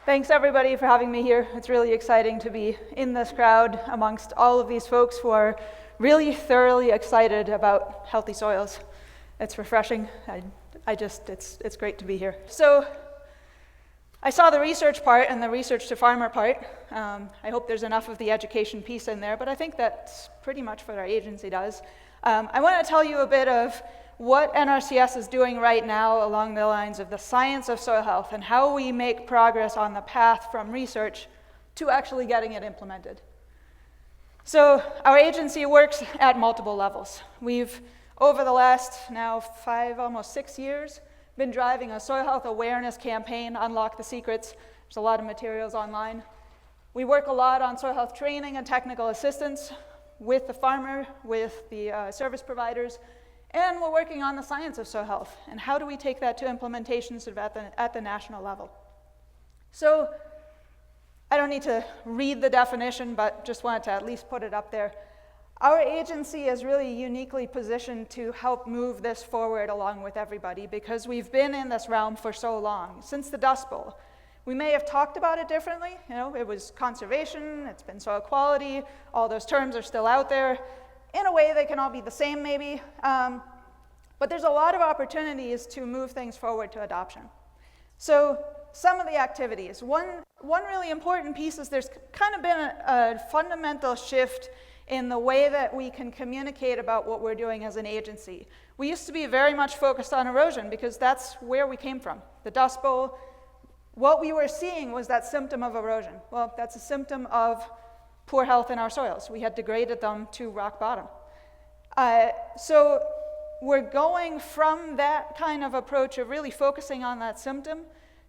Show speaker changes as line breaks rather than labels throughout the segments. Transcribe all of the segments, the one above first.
Thanks everybody for having me here. It's really exciting to be in this crowd amongst all of these folks who are really thoroughly excited about healthy soils. It's refreshing. It's great to be here. So I saw the research part and the research to farmer part. I hope there's enough of the education piece in there, but I think that's pretty much what our agency does. I want to tell you a bit of what NRCS is doing right now along the lines of the science of soil health and how we make progress on the path from research to actually getting it implemented. So our agency works at multiple levels. We've, over the last now 5, almost 6 years, been driving a soil health awareness campaign, Unlock the Secrets. There's a lot of materials online. We work a lot on soil health training and technical assistance with the farmer, with the service providers, and we're working on the science of soil health and how do we take that to implementation sort of at the national level. So I don't need to read the definition, but just wanted to at least put it up there. Our agency is really uniquely positioned to help move this forward along with everybody because we've been in this realm for so long, since the Dust Bowl. We may have talked about it differently. It was conservation, it's been soil quality, all those terms are still out there. In a way, they can all be the same, maybe, but there's a lot of opportunities to move things forward to adoption. So some of the activities. One really important piece is there's kind of been a fundamental shift in the way that we can communicate about what we're doing as an agency. We used to be very much focused on erosion because that's where we came from. The Dust Bowl, what we were seeing was that symptom of erosion. Well, that's a symptom of poor health in our soils. We had degraded them to rock bottom. So we're going from that kind of approach of really focusing on that symptom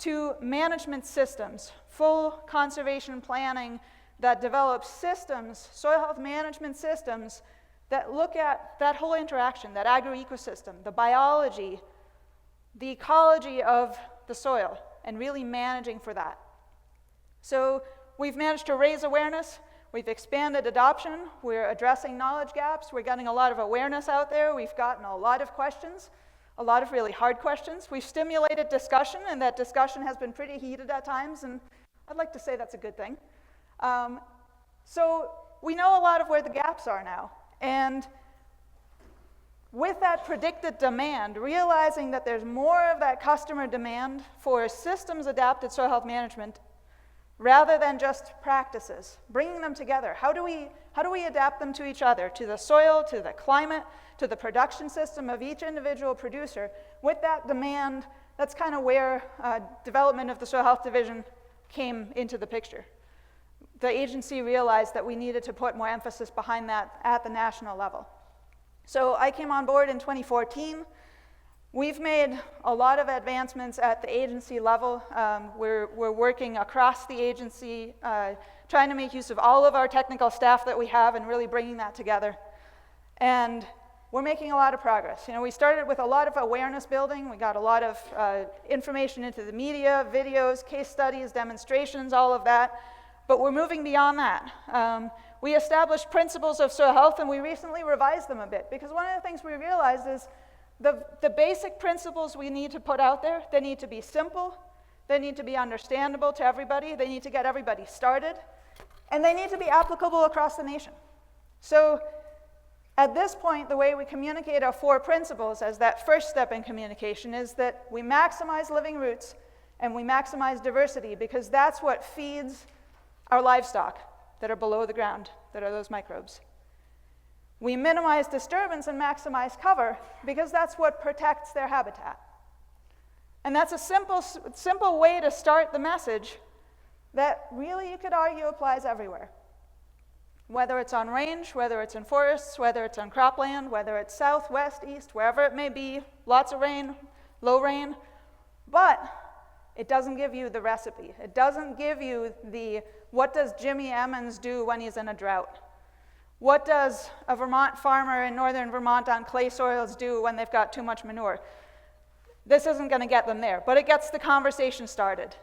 to management systems, full conservation planning that develops systems, soil health management systems that look at that whole interaction, that agroecosystem, the biology, the ecology of the soil, and really managing for that. So we've managed to raise awareness. We've expanded adoption, we're addressing knowledge gaps, we're getting a lot of awareness out there, we've gotten a lot of questions, a lot of really hard questions. We've stimulated discussion, and that discussion has been pretty heated at times, and I'd like to say that's a good thing. So we know a lot of where the gaps are now, and with that predicted demand, realizing that there's more of that customer demand for systems-adapted soil health management rather than just practices, bringing them together. How do we adapt them to each other, to the soil, to the climate, to the production system of each individual producer? With that demand, that's kind of where development of the Soil Health Division came into the picture. The agency realized that we needed to put more emphasis behind that at the national level. So I came on board in 2014. We've made a lot of advancements at the agency level. We're working across the agency, trying to make use of all of our technical staff that we have and really bringing that together. And we're making a lot of progress. We started with a lot of awareness building. We got a lot of information into the media, videos, case studies, demonstrations, all of that. But we're moving beyond that. We established principles of soil health, and we recently revised them a bit because one of the things we realized is the basic principles we need to put out there, they need to be simple, they need to be understandable to everybody, they need to get everybody started, and they need to be applicable across the nation. So at this point, the way we communicate our 4 principles as that first step in communication is that we maximize living roots and we maximize diversity because that's what feeds our livestock that are below the ground, that are those microbes. We minimize disturbance and maximize cover because that's what protects their habitat. And that's a simple way to start the message that really you could argue applies everywhere. Whether it's on range, whether it's in forests, whether it's on cropland, whether it's south, west, east, wherever it may be, lots of rain, low rain, but it doesn't give you the recipe. It doesn't give you the, what does Jimmy Emmons do when he's in a drought? What does a Vermont farmer in northern Vermont on clay soils do when they've got too much manure? This isn't going to get them there, but it gets the conversation started.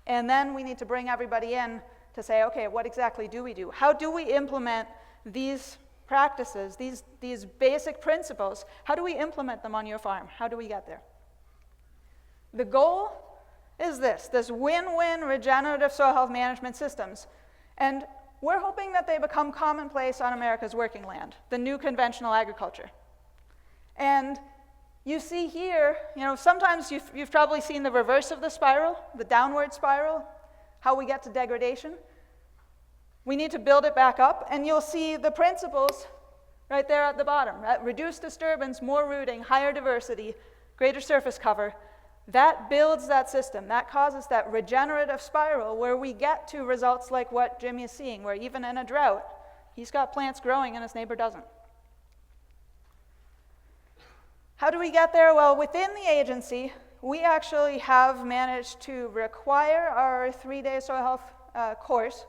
And then we need to bring everybody in to say, okay, what exactly do we do? How do we implement these practices, these basic principles? How do we implement them on your farm? How do we get there? The goal is this win-win regenerative soil health management systems. And we're hoping that they become commonplace on America's working land, the new conventional agriculture. And you see here, sometimes you've probably seen the reverse of the spiral, the downward spiral, how we get to degradation. We need to build it back up, and you'll see the principles right there at the bottom. Reduced disturbance, more rooting, higher diversity, greater surface cover. That builds that system. That causes that regenerative spiral where we get to results like what Jimmy is seeing, where even in a drought, he's got plants growing and his neighbor doesn't. How do we get there? Well, within the agency, we actually have managed to require our 3-day soil health course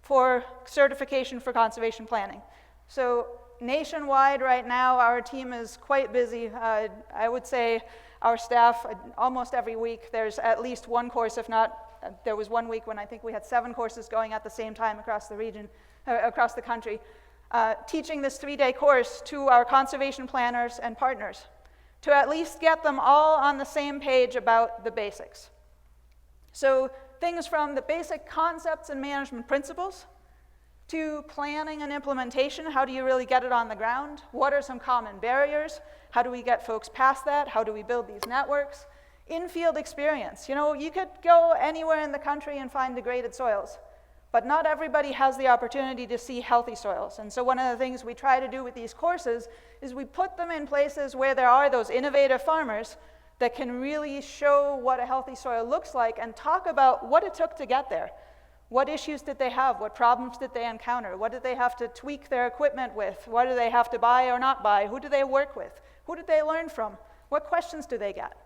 for certification for conservation planning. So nationwide right now, our team is quite busy. I would say our staff, almost every week, there's at least one course, if not, there was one week when I think we had 7 courses going at the same time across the region, across the country, teaching this 3-day course to our conservation planners and partners to at least get them all on the same page about the basics. So things from the basic concepts and management principles to planning and implementation. How do you really get it on the ground? What are some common barriers? How do we get folks past that? How do we build these networks? In-field experience. You could go anywhere in the country and find degraded soils, but not everybody has the opportunity to see healthy soils. And so one of the things we try to do with these courses is we put them in places where there are those innovative farmers that can really show what a healthy soil looks like and talk about what it took to get there. What issues did they have? What problems did they encounter? What did they have to tweak their equipment with? What do they have to buy or not buy? Who do they work with? Who did they learn from? What questions do they get?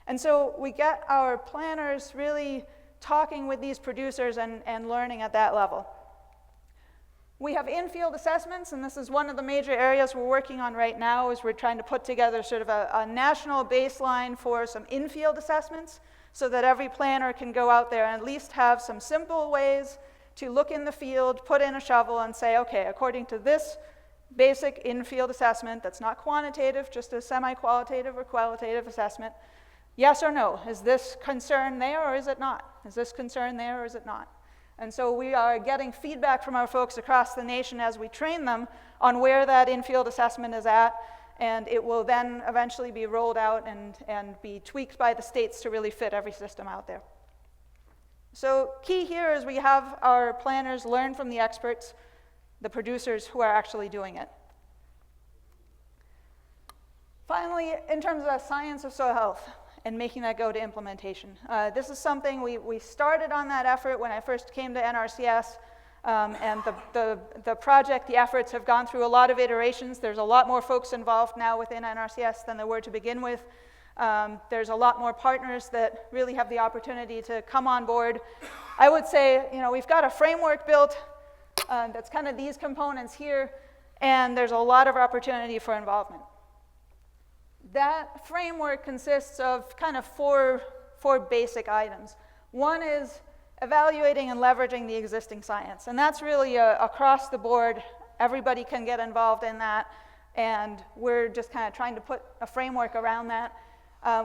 And so we get our planners really talking with these producers and learning at that level. We have in-field assessments, and this is one of the major areas we're working on right now, is we're trying to put together sort of a national baseline for some in-field assessments so that every planner can go out there and at least have some simple ways to look in the field, put in a shovel, and say, okay, according to this basic in-field assessment that's not quantitative, just a semi-qualitative or qualitative assessment, yes or no, is this concern there or is it not? Is this concern there or is it not? And so we are getting feedback from our folks across the nation as we train them on where that in-field assessment is at, and it will then eventually be rolled out and be tweaked by the states to really fit every system out there. So key here is we have our planners learn from the experts, the producers who are actually doing it. Finally, in terms of the science of soil health and making that go to implementation. This is something we started on that effort when I first came to NRCS, and the project, the efforts have gone through a lot of iterations. There's a lot more folks involved now within NRCS than there were to begin with. There's a lot more partners that really have the opportunity to come on board. I would say, we've got a framework built that's kind of these components here, and there's a lot of opportunity for involvement. That framework consists of kind of four basic items. One is evaluating and leveraging the existing science, and that's really across the board. Everybody can get involved in that, and we're just kind of trying to put a framework around that.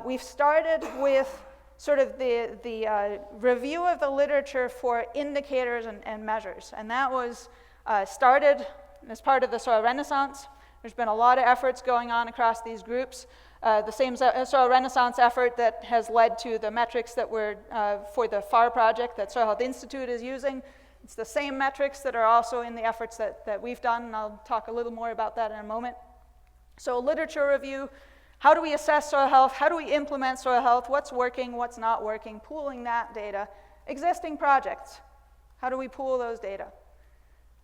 We've started with sort of the review of the literature for indicators and measures, and that was started as part of the Soil Renaissance. There's been a lot of efforts going on across these groups. The same Soil Renaissance effort that has led to the metrics that were for the FAR project that Soil Health Institute is using. It's the same metrics that are also in the efforts that we've done, and I'll talk a little more about that in a moment. So literature review, how do we assess soil health? How do we implement soil health? What's working, what's not working? Pooling that data. Existing projects, how do we pool those data?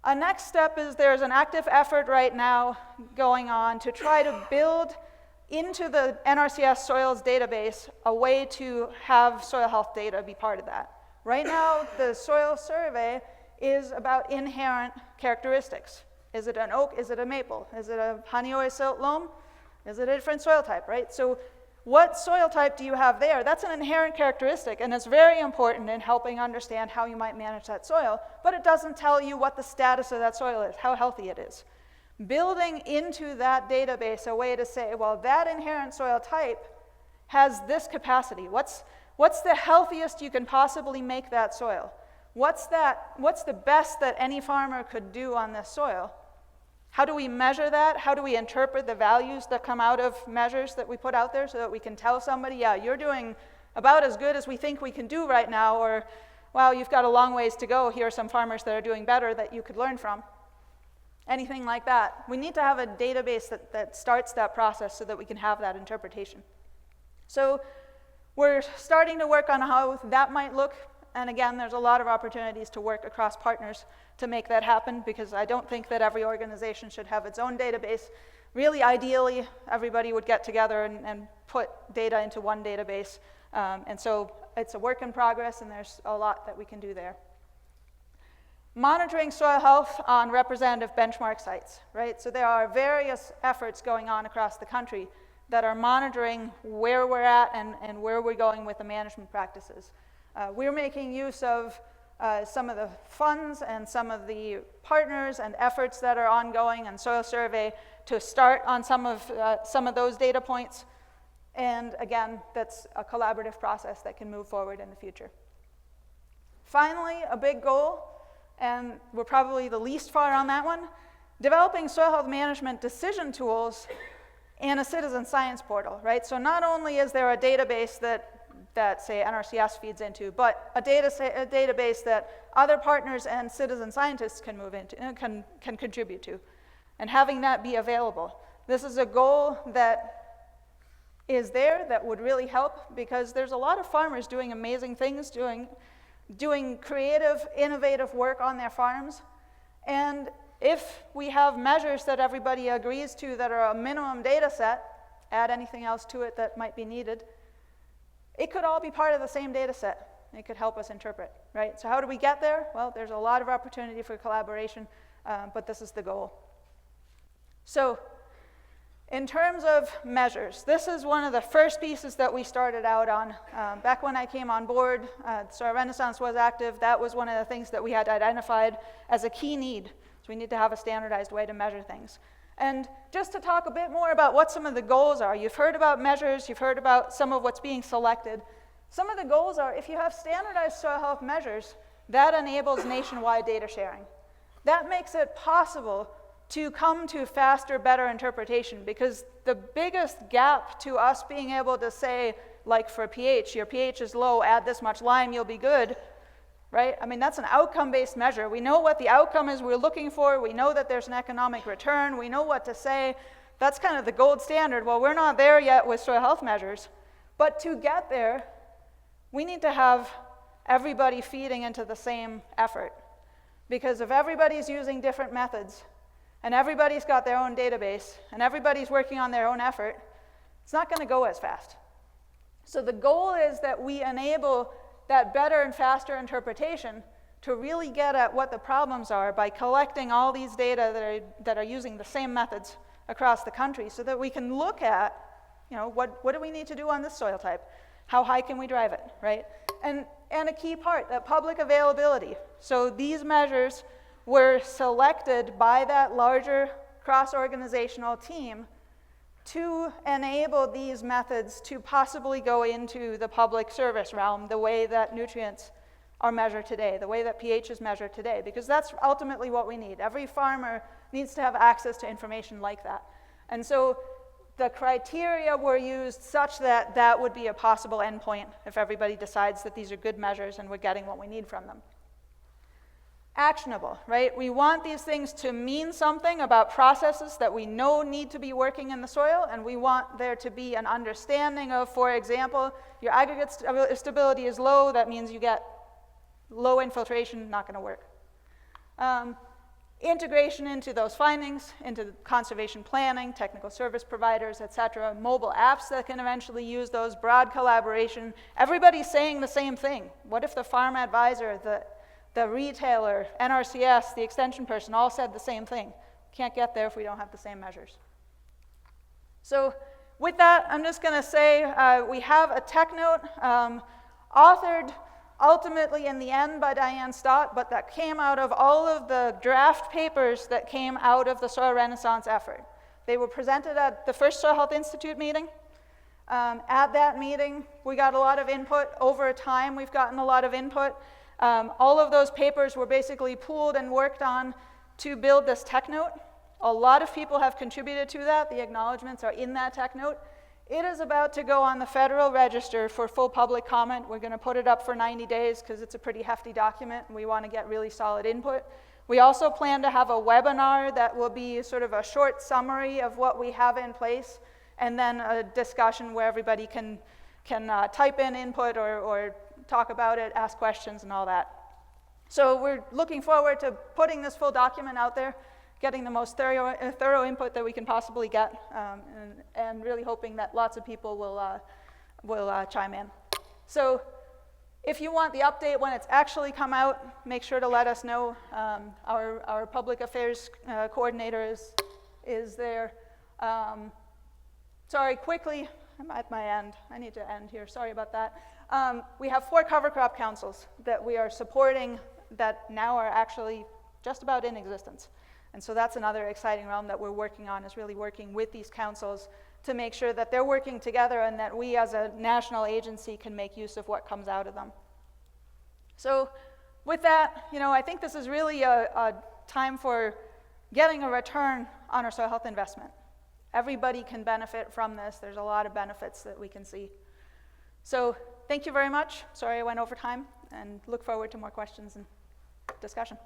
A next step is there's an active effort right now going on to try to build into the NRCS soils database a way to have soil health data be part of that. Right now, the soil survey is about inherent characteristics. Is it an oak? Is it a maple? Is it a honey silt loam? Is it a different soil type, right? So what soil type do you have there? That's an inherent characteristic, and it's very important in helping understand how you might manage that soil, but it doesn't tell you what the status of that soil is, how healthy it is. Building into that database a way to say, well, that inherent soil type has this capacity. What's What's the healthiest you can possibly make that soil? What's the best that any farmer could do on this soil? How do we measure that? How do we interpret the values that come out of measures that we put out there so that we can tell somebody, yeah, you're doing about as good as we think we can do right now, or, wow, you've got a long ways to go. Here are some farmers that are doing better that you could learn from. Anything like that. We need to have a database that starts that process so that we can have that interpretation. So we're starting to work on how that might look. And again, there's a lot of opportunities to work across partners to make that happen, because I don't think that every organization should have its own database. Really, ideally, everybody would get together and put data into one database. And so it's a work in progress, and there's a lot that we can do there. Monitoring soil health on representative benchmark sites, right? So there are various efforts going on across the country that are monitoring where we're at and where we're going with the management practices. We're making use of some of the funds and some of the partners and efforts that are ongoing and Soil Survey to start on some of those data points. And again, that's a collaborative process that can move forward in the future. Finally, a big goal, and we're probably the least far on that one, developing soil health management decision tools and a citizen science portal, right? So not only is there a database that say NRCS feeds into, but a database that other partners and citizen scientists can move into, can contribute to, and having that be available. This is a goal that is there that would really help, because there's a lot of farmers doing amazing things, doing creative, innovative work on their farms. And if we have measures that everybody agrees to that are a minimum data set, add anything else to it that might be needed, it could all be part of the same data set. It could help us interpret, right? So how do we get there? Well, there's a lot of opportunity for collaboration, but this is the goal. So in terms of measures, this is one of the first pieces that we started out on. Back when I came on board, Soil Renaissance was active. That was one of the things that we had identified as a key need. So we need to have a standardized way to measure things. And just to talk a bit more about what some of the goals are, you've heard about measures, you've heard about some of what's being selected. Some of the goals are, if you have standardized soil health measures, that enables nationwide data sharing. That makes it possible to come to faster, better interpretation, because the biggest gap to us being able to say, like for pH, your pH is low, add this much lime, you'll be good, right? I mean, that's an outcome-based measure. We know what the outcome is we're looking for. We know that there's an economic return. We know what to say. That's kind of the gold standard. Well, we're not there yet with soil health measures. But to get there, we need to have everybody feeding into the same effort. Because if everybody's using different methods, and everybody's got their own database, and everybody's working on their own effort, it's not going to go as fast. So the goal is that we enable that better and faster interpretation to really get at what the problems are by collecting all these data that are using the same methods across the country, so that we can look at, you know, what do we need to do on this soil type? How high can we drive it, right? And a key part, that public availability. So these measures were selected by that larger cross-organizational team to enable these methods to possibly go into the public service realm, the way that nutrients are measured today, the way that pH is measured today, because that's ultimately what we need. Every farmer needs to have access to information like that. And so the criteria were used such that that would be a possible endpoint if everybody decides that these are good measures and we're getting what we need from them. Actionable, right? We want these things to mean something about processes that we know need to be working in the soil, and we want there to be an understanding of, for example, your aggregate stability is low, that means you get low infiltration, not going to work. Integration into those findings, into conservation planning, technical service providers, etc., mobile apps that can eventually use those, broad collaboration. Everybody's saying the same thing. What if the farm advisor, the retailer, NRCS, the extension person, all said the same thing? Can't get there if we don't have the same measures. So with that, I'm just going to say we have a technote authored ultimately in the end by Diane Stott, but that came out of all of the draft papers that came out of the Soil Renaissance effort. They were presented at the first Soil Health Institute meeting. At that meeting, we got a lot of input. Over time, we've gotten a lot of input. All of those papers were basically pooled and worked on to build this technote. A lot of people have contributed to that. The acknowledgments are in that technote. It is about to go on the Federal Register for full public comment. We're going to put it up for 90 days because it's a pretty hefty document and we want to get really solid input. We also plan to have a webinar that will be sort of a short summary of what we have in place, and then a discussion where everybody can type in input or talk about it, ask questions and all that. So we're looking forward to putting this full document out there, getting the most thorough input that we can possibly get, and really hoping that lots of people will chime in. So if you want the update when it's actually come out, make sure to let us know. Our public affairs coordinator is there. Sorry, quickly, I'm at my end. I need to end here, sorry about that. We have 4 cover crop councils that we are supporting that now are actually just about in existence. And so that's another exciting realm that we're working on, is really working with these councils to make sure that they're working together and that we as a national agency can make use of what comes out of them. So with that, I think this is really a time for getting a return on our soil health investment. Everybody can benefit from this. There's a lot of benefits that we can see. So thank you very much. Sorry I went over time, and look forward to more questions and discussion.